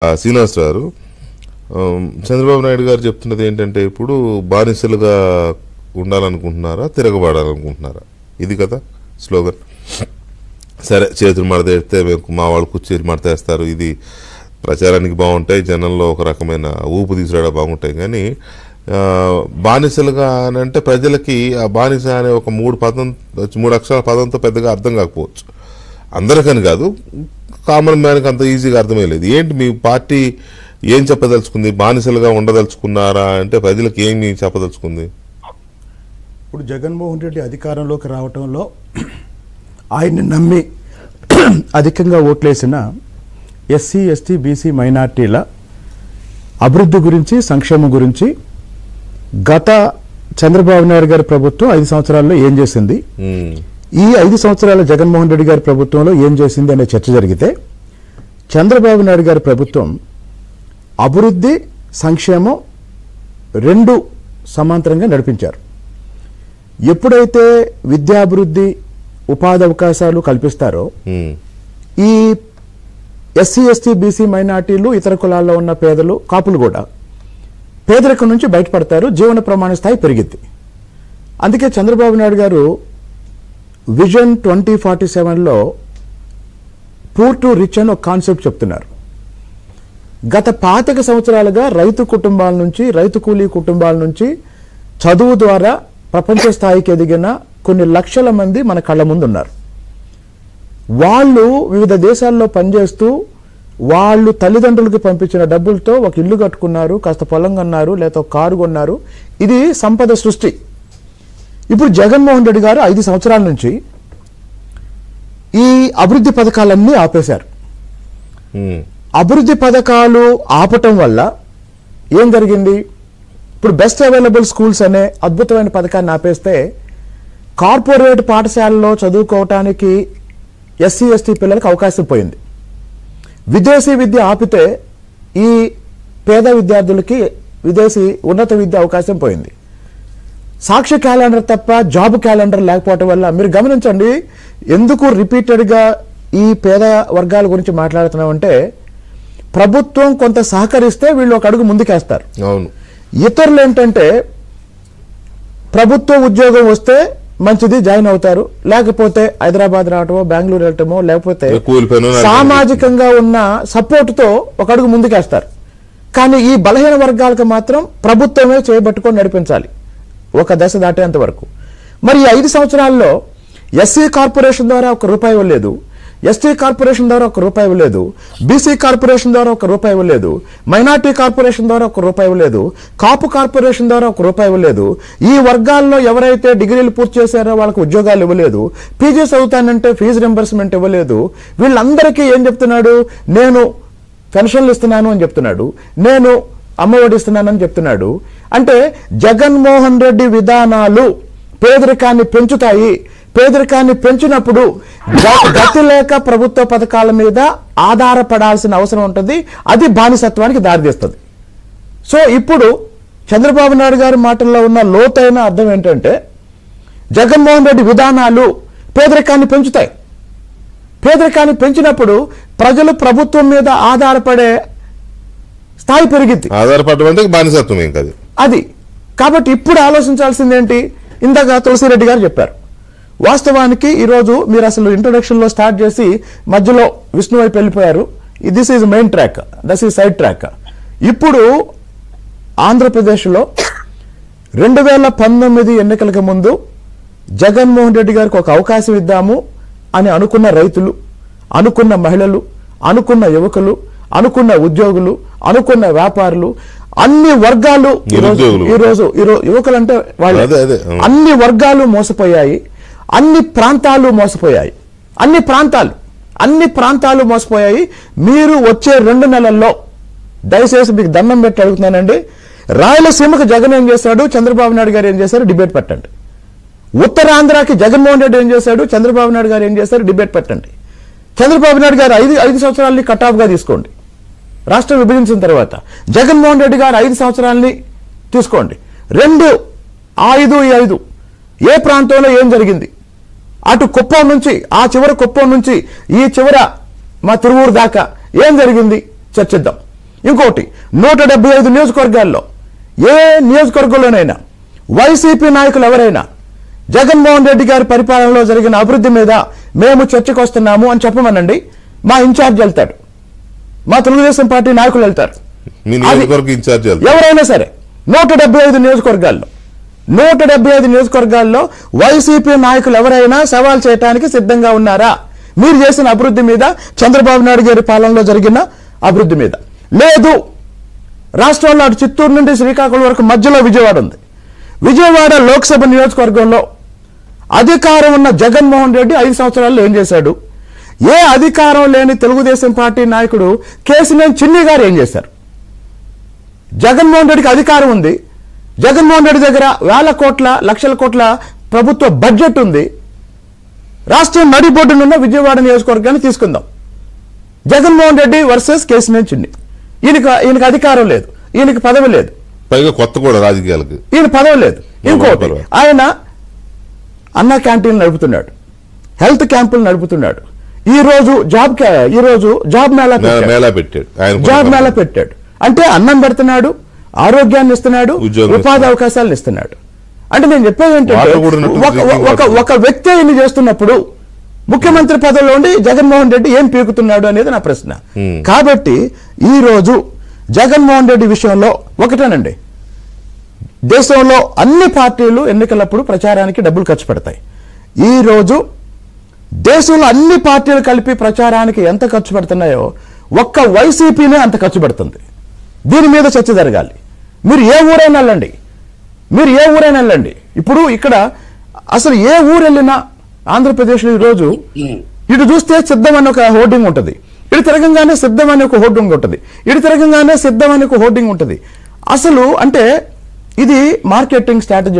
శ్రీనివాస్ గారు, చంద్రబాబు నాయుడు గారు చెప్తున్నది ఏంటంటే ఇప్పుడు బానిసలుగా ఉండాలనుకుంటున్నారా, తిరగబడాలనుకుంటున్నారా? ఇది కదా స్లోగన్. సరే, చేతులు మడతేస్తే మా వాళ్ళు కుర్చీలు మడతేస్తారు, ఇది ప్రచారానికి బాగుంటాయి, జనంలో ఒక రకమైన ఊపు తీసుకురావడం బాగుంటాయి. కానీ బానిసలుగా అని అంటే ప్రజలకి ఆ బానిస అనే ఒక మూడు అక్షరాల పదంతో పెద్దగా అర్థం కాకపోవచ్చు, అందరికని కాదు, కామన్ మ్యాన్కి అంత ఈజీగా అర్థమయ్యలేదు. ఏంటి మీ పార్టీ ఏం చెప్పదలుచుకుంది? బానిసలుగా ఉండదలుచుకున్నారా అంటే ప్రజలకు ఏమి చెప్పదలుచుకుంది? ఇప్పుడు జగన్మోహన్ రెడ్డి అధికారంలోకి రావటంలో ఆయన్ని నమ్మి అధికంగా ఓట్లేసిన ఎస్సీ, ఎస్టీ, బీసీ మైనార్టీల అభివృద్ధి గురించి, సంక్షేమం గురించి గత చంద్రబాబు నాయుడు గారి ప్రభుత్వం 5 సంవత్సరాల్లో ఏం చేసింది, ఈ 5 సంవత్సరాల జగన్మోహన్ రెడ్డి గారి ప్రభుత్వంలో ఏం చేసింది అనే చర్చ జరిగితే, చంద్రబాబు నాయుడు గారి ప్రభుత్వం అభివృద్ధి, సంక్షేమం రెండు సమాంతరంగా నడిపించారు. ఎప్పుడైతే విద్యాభివృద్ధి, ఉపాధి అవకాశాలు కల్పిస్తారో ఈ ఎస్సీ, ఎస్టీ, బీసీ మైనార్టీలు, ఇతర కులాల్లో ఉన్న పేదలు, కాపులు కూడా పేదరికం నుంచి బయటపడతారు, జీవన ప్రమాణ స్థాయి పెరిగిద్ది. అందుకే చంద్రబాబు నాయుడు గారు విజన్ 2047లో పూర్ టు రిచ్ అని ఒక కాన్సెప్ట్ చెప్తున్నారు. గత 25 సంవత్సరాలుగా రైతు కుటుంబాల నుంచి, రైతు కూలీ కుటుంబాల నుంచి చదువు ద్వారా ప్రపంచ స్థాయికి ఎదిగిన కొన్ని లక్షల మంది మన కళ్ళ ముందు ఉన్నారు. వాళ్ళు వివిధ దేశాల్లో పనిచేస్తూ వాళ్ళు తల్లిదండ్రులకు పంపించిన డబ్బులతో ఒక ఇల్లు కట్టుకున్నారు, కాస్త పొలం కొన్నారు, లేదా కారు కొన్నారు. ఇది సంపద సృష్టి. ఇప్పుడు జగన్మోహన్ రెడ్డి గారు 5 సంవత్సరాల నుంచి ఈ అభివృద్ధి పథకాలన్నీ ఆపేశారు. అభివృద్ధి పథకాలు ఆపటం వల్ల ఏం జరిగింది? ఇప్పుడు బెస్ట్ అవైలబుల్ స్కూల్స్ అనే అద్భుతమైన పథకాన్ని ఆపేస్తే కార్పొరేట్ పాఠశాలలో చదువుకోవటానికి ఎస్సీ, ఎస్టీ పిల్లలకు అవకాశం పోయింది. విదేశీ విద్య ఆపితే ఈ పేద విద్యార్థులకి విదేశీ ఉన్నత విద్య అవకాశం పోయింది. సాక్షి క్యాలెండర్ తప్ప జాబ్ క్యాలెండర్ లేకపోవటం వల్ల మీరు గమనించండి, ఎందుకు రిపీటెడ్గా ఈ పేద వర్గాల గురించి మాట్లాడుతున్నామంటే, ప్రభుత్వం కొంత సహకరిస్తే వీళ్ళు ఒక అడుగు ముందుకేస్తారు. అవును. ఇతరులు ఏంటంటే ప్రభుత్వ ఉద్యోగం వస్తే మంచిది, జాయిన్ అవుతారు, లేకపోతే హైదరాబాద్ రావటమో, బెంగళూరు వెళ్ళటమో, లేకపోతే సామాజికంగా ఉన్న సపోర్టుతో ఒక అడుగు ముందుకేస్తారు. కానీ ఈ బలహీన వర్గాలకు మాత్రం ప్రభుత్వమే చేయబట్టుకొని నడిపించాలి ఒక దశ దాటేంత వరకు. మరి ఈ 5 సంవత్సరాల్లో ఎస్సీ కార్పొరేషన్ ద్వారా ₹1 ఇవ్వలేదు, ఎస్టీ కార్పొరేషన్ ద్వారా ₹1 ఇవ్వలేదు, బీసీ కార్పొరేషన్ ద్వారా ₹1 ఇవ్వలేదు, మైనార్టీ కార్పొరేషన్ ద్వారా ₹1 ఇవ్వలేదు, కాపు కార్పొరేషన్ ద్వారా ₹1 ఇవ్వలేదు. ఈ వర్గాల్లో ఎవరైతే డిగ్రీలు పూర్తి చేశారో వాళ్ళకి ఉద్యోగాలు ఇవ్వలేదు, పీజీ చదువుతానంటే ఫీజు రింబర్స్మెంట్ ఇవ్వలేదు. వీళ్ళందరికీ ఏం చెప్తున్నాడు? నేను పెన్షన్లు ఇస్తున్నాను అని చెప్తున్నాడు, నేను అమ్మఒడి ఇస్తున్నానని చెప్తున్నాడు. అంటే జగన్మోహన్ రెడ్డి విధానాలు పేదరికాన్ని పెంచుతాయి. పేదరికాన్ని పెంచినప్పుడు గతి లేక ప్రభుత్వ పథకాల మీద ఆధారపడాల్సిన అవసరం ఉంటుంది. అది బానిసత్వానికి దారితీస్తుంది. సో ఇప్పుడు చంద్రబాబు నాయుడు గారి మాటల్లో ఉన్న లోతైన అర్థం ఏంటంటే, జగన్మోహన్ రెడ్డి విధానాలు పేదరికాన్ని పెంచుతాయి. పేదరికాన్ని పెంచినప్పుడు ప్రజలు ప్రభుత్వం మీద ఆధారపడే స్థాయి పెరిగింది. ఆధారపడడం అంటే బానిసత్వం ఏం కాదు అది. కాబట్టి ఇప్పుడు ఆలోచించాల్సింది ఏంటి? ఇందాక తులసిరెడ్డి గారు చెప్పారు. వాస్తవానికి ఈరోజు మీరు అసలు ఇంట్రొడక్షన్లో స్టార్ట్ చేసి మధ్యలో విష్ణు వైపు వెళ్ళిపోయారు. This is main track, this is side track. ఇప్పుడు ఆంధ్రప్రదేశ్లో 2019 ఎన్నికలకు ముందు జగన్మోహన్ రెడ్డి గారికి ఒక అవకాశం ఇద్దాము అని అనుకున్న రైతులు, అనుకున్న మహిళలు, అనుకున్న యువకులు, అనుకున్న ఉద్యోగులు, అనుకున్న వ్యాపారులు, అన్ని వర్గాలు ఈరోజు యువకులు అంటే వాళ్ళు అన్ని వర్గాలు మోసపోయాయి. అన్ని ప్రాంతాలు మోసపోయాయి. అన్ని ప్రాంతాలు మోసపోయాయి. మీరు వచ్చే 2 నెలల్లో దయచేసి మీకు దండం పెట్టి అడుగుతున్నానండి, రాయలసీమకు జగన్ ఏం చేశాడు, చంద్రబాబు నాయుడు గారు ఏం చేశారు, డిబేట్ పెట్టండి. ఉత్తరాంధ్రకి జగన్మోహన్ రెడ్డి ఏం చేశాడు, చంద్రబాబు నాయుడు గారు ఏం చేశారు, డిబేట్ పెట్టండి. చంద్రబాబు నాయుడు గారు 5 సంవత్సరాలని కటాఫ్గా తీసుకోండి. రాష్ట్రం విభజించిన తర్వాత జగన్మోహన్ రెడ్డి గారు 5 సంవత్సరాలని తీసుకోండి. 2, 5, 5 ఏ ప్రాంతంలో ఏం జరిగింది, అటు కుప్పం నుంచి ఆ చివర కుప్పం నుంచి ఈ చివర మా తిరువూరు దాకా ఏం జరిగింది చర్చిద్దాం. ఇంకోటి 175 నియోజకవర్గాల్లో ఏ నియోజకవర్గంలోనైనా వైసీపీ నాయకులు ఎవరైనా జగన్మోహన్ రెడ్డి గారి పరిపాలనలో జరిగిన అభివృద్ధి మీద మేము చర్చకు వస్తున్నాము అని చెప్పమనండి, మా ఇన్ఛార్జ్ వెళ్తాడు, మా తెలుగుదేశం పార్టీ నాయకులు వెళ్తారు, ఎవరైనా సరే 175 నియోజకవర్గాల్లో వైసీపీ నాయకులు ఎవరైనా సవాల్ చేయడానికి సిద్ధంగా ఉన్నారా? మీరు చేసిన అభివృద్ధి మీద, చంద్రబాబు నాయుడు గారి పాలనలో జరిగిన అభివృద్ధి మీద. లేదు, రాష్ట్రంలో అటు చిత్తూరు నుండి శ్రీకాకుళం వరకు మధ్యలో విజయవాడ ఉంది. విజయవాడ లోక్సభ నియోజకవర్గంలో అధికారం ఉన్న జగన్మోహన్ రెడ్డి 5 సంవత్సరాల్లో ఏం చేశాడు? ఏ అధికారం లేని తెలుగుదేశం పార్టీ నాయకుడు కేసినేని చిన్ని గారు ఏం చేశారు? జగన్మోహన్ రెడ్డికి అధికారం ఉంది, జగన్మోహన్ రెడ్డి దగ్గర వేల కోట్ల లక్షల కోట్ల ప్రభుత్వ బడ్జెట్ ఉంది. రాష్ట్రం నడిబొడ్డునున్న విజయవాడ నియోజకవర్గాన్ని తీసుకుందాం. జగన్మోహన్ రెడ్డి వర్సెస్ కేసినేని చిన్ని. ఈయనకి అధికారం లేదు, ఈయనకి పదవి లేదు, పైగా కొత్త కూడా రాజకీయాలకు ఈయన పదవి లేదు. ఇంకోటి, ఆయన అన్న క్యాంటీన్లు నడుపుతున్నాడు, హెల్త్ క్యాంపులు నడుపుతున్నాడు. ఈ రోజు జాబ్ మేళా పెట్టాడు. అంటే అన్నం పెడుతున్నాడు, ఆరోగ్యాన్ని ఇస్తున్నాడు, ఉపాధి అవకాశాలను ఇస్తున్నాడు. అంటే నేను చెప్పేది ఏంటంటే, ఒక వ్యక్తి ఇన్ని చేస్తున్నప్పుడు ముఖ్యమంత్రి పదవిలో ఉండి జగన్మోహన్ రెడ్డి ఏం పీకుతున్నాడు అనేది నా ప్రశ్న. కాబట్టి ఈ రోజు జగన్మోహన్ రెడ్డి విషయంలో ఒకటేనండి, దేశంలో అన్ని పార్టీలు ఎన్నికలప్పుడు ప్రచారానికి డబ్బులు ఖర్చు పెడతాయి. ఈ రోజు దేశంలో అన్ని పార్టీలు కలిపి ప్రచారానికి ఎంత ఖర్చు పెడుతున్నాయో ఒక్క వైసీపీనే అంత ఖర్చు పెడుతుంది. దీని మీద చర్చ జరగాలి. మీరు ఏ ఊరైనా వెళ్ళండి, ఇప్పుడు ఇక్కడ అసలు ఏ ఊరు వెళ్ళినా ఆంధ్రప్రదేశ్లో ఈరోజు ఇటు చూస్తే సిద్ధం అని ఒక హోర్డింగ్ ఉంటుంది, ఇటు తిరగంగానే సిద్ధం అని ఒక హోర్డింగ్ ఉంటుంది, ఇటు తిరగంగానే సిద్ధం అని ఒక హోర్డింగ్ ఉంటుంది. అసలు అంటే ఇది మార్కెటింగ్ స్ట్రాటజీ.